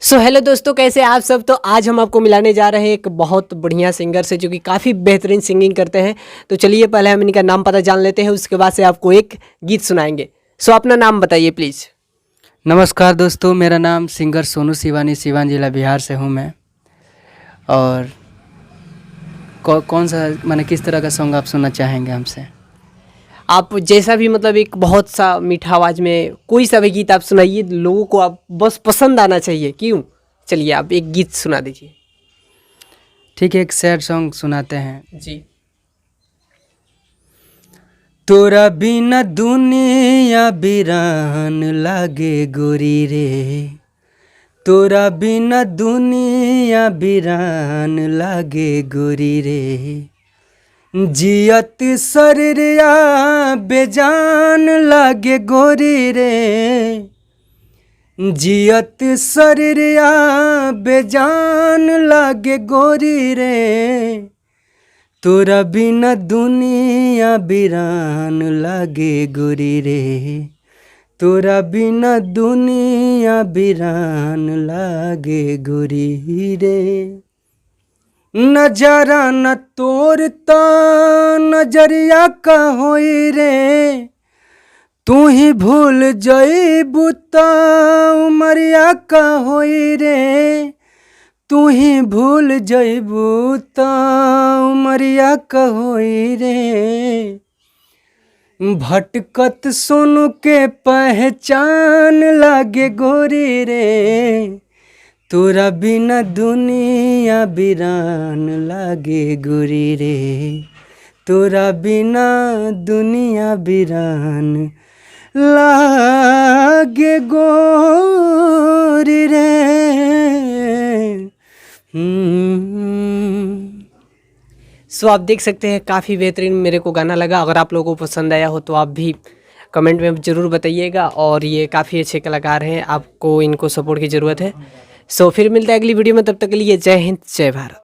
Hello दोस्तों, कैसे आप सब। तो आज हम आपको मिलाने जा रहे हैं एक बहुत बढ़िया सिंगर से जो कि काफ़ी बेहतरीन सिंगिंग करते हैं। तो चलिए पहले हम इनका नाम पता जान लेते हैं, उसके बाद से आपको एक गीत सुनाएंगे। अपना नाम बताइए प्लीज़। नमस्कार दोस्तों, मेरा नाम सिंगर सोनू शिवानी, सिवान जिला बिहार से हूँ मैं। और कौन सा माने किस तरह का सॉन्ग आप सुनना चाहेंगे हमसे? आप जैसा भी मतलब एक बहुत सा मीठा आवाज़ में कोई सा भी गीत आप सुनाइए, लोगों को आप बस पसंद आना चाहिए। क्यों? चलिए आप एक गीत सुना दीजिए। ठीक है, एक सैड सॉन्ग सुनाते हैं। जी। तोरा बिना दुनिया बिरान लागे गोरी रे, तोरा बिना दुनिया बिरान लागे गोरी रे, जियत शरीरिया बेजान लागे गोरी रे, जियत शरीरिया बेजान लागे गोरी रे, तोरा बिना दुनिया बिरान लागे गोरी रे, तोरा बिना दुनिया बिरान लागे गोरी रे। नजरा न तोरता नजरिया का होई रे, तू ही भूल जईबू त उमरिया का होई रे, तू ही भूल जईबू त उमरिया का होई रे। भटकत सोनू के पहचान लागे गोरी रे, तोरा बिना दुनिया बिरान लागे गोरी रे, तोरा बिना दुनिया बिरान लागे गोरी रे। आप देख सकते हैं काफ़ी बेहतरीन मेरे को गाना लगा। अगर आप लोगों को पसंद आया हो तो आप भी कमेंट में ज़रूर बताइएगा। और ये काफ़ी अच्छे कलाकार हैं, आपको इनको सपोर्ट की ज़रूरत है। फिर मिलता है अगली वीडियो में, तब तक के लिए जय हिंद जय भारत।